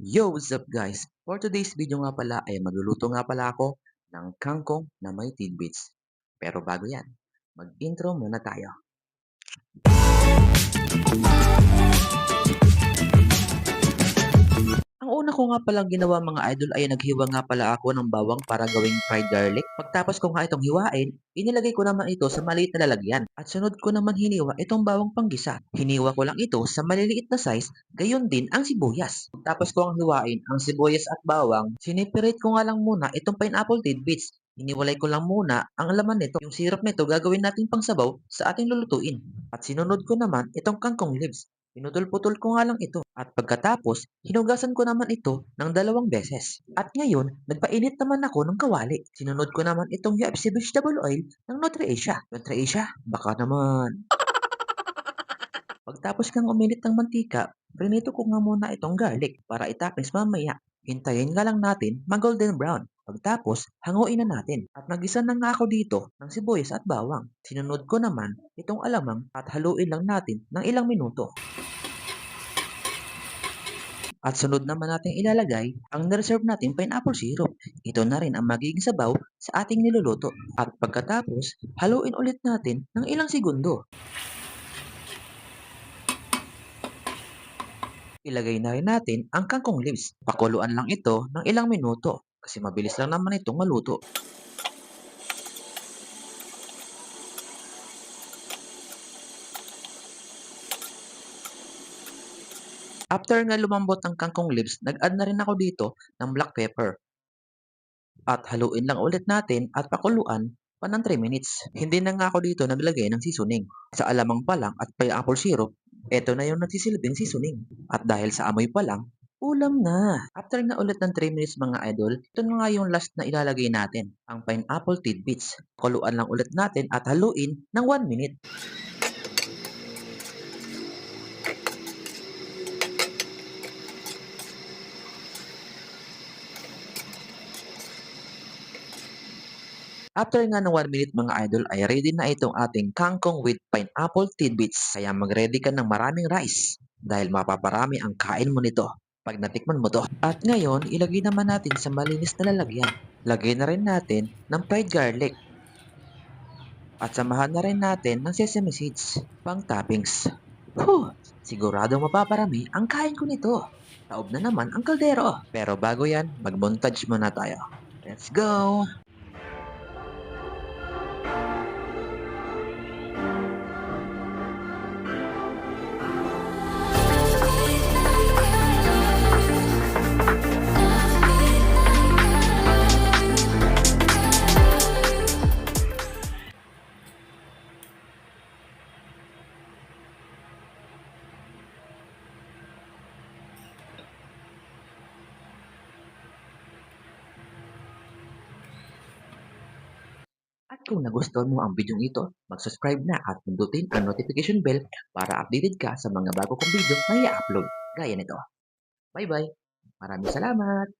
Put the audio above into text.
Yo, what's up guys? For today's video nga pala ay magluluto nga pala ako ng kangkong na may tidbits. Pero bago yan, mag-intro muna tayo. Ang una ko nga palang ginawa mga idol ay naghiwa nga pala ako ng bawang para gawing fried garlic. Pagtapos ko nga itong hiwain, inilagay ko naman ito sa maliit na lalagyan. At sunod ko naman hiniwa itong bawang panggisa. Hiniwa ko lang ito sa maliliit na size, gayon din ang sibuyas. Tapos ko ang hiwain ang sibuyas at bawang, siniperate ko nga lang muna itong pineapple tidbits. Hiniwalay ko lang muna ang laman nito. Yung syrup nito gagawin natin pangsabaw sa ating lulutuin. At sinunod ko naman itong kangkong leaves. Pinutol-putol ko nga lang ito at pagkatapos, hinugasan ko naman ito ng 2 beses. At ngayon, nagpainit naman ako ng kawali. Sinunod ko naman itong UFC vegetable oil ng Nutriasia. Nutriasia, baka naman. Pagtapos kang uminit ng mantika, prinito ko nga muna itong garlic para itappings mamaya. Hintayin nga lang natin mag-golden brown. Pagtapos, hanguin na natin. At nagisa na nga ako dito ng sibuyas at bawang. Sinunod ko naman itong alamang at haluin lang natin ng ilang minuto. At sunod naman natin ilalagay ang na-reserve nating pineapple syrup. Ito na rin ang magiging sabaw sa ating niluluto. At pagkatapos, haluin ulit natin ng ilang segundo. Ilagay na rin natin ang kangkong leaves. Pakuluan lang ito ng ilang minuto kasi mabilis lang naman itong maluto. After nga lumambot ang kangkong leaves, nag-add na rin ako dito ng black pepper. At haluin lang ulit natin at pakuluan pa ng 3 minutes. Hindi na nga ako dito naglagay ng seasoning. Sa alamang pa lang at pineapple syrup, eto na yung nagsisilbing seasoning. At dahil sa amoy pa lang, ulam na! After nga ulit ng 3 minutes mga idol, ito na nga yung last na ilalagay natin, ang pineapple tidbits. Pakuluan lang ulit natin at haluin ng 1 minute. After nga ng 1 minute mga idol ay ready na itong ating kangkong with pineapple tidbits. Kaya mag-ready ka ng maraming rice dahil mapaparami ang kain mo nito pag natikman mo to. At ngayon, ilagay naman natin sa malinis na lalagyan. Lagay na rin natin ng fried garlic at samahan na rin natin ng sesame seeds pang toppings. Siguradong mapaparami ang kain ko nito. Taob na naman ang kaldero. Pero bago yan, mag-montage muna tayo. Let's go! At kung nagustuhan mo ang video ito, mag-subscribe na at pindutin ang notification bell para updated ka sa mga bago kong video na i-upload gaya nito. Bye-bye! Maraming salamat!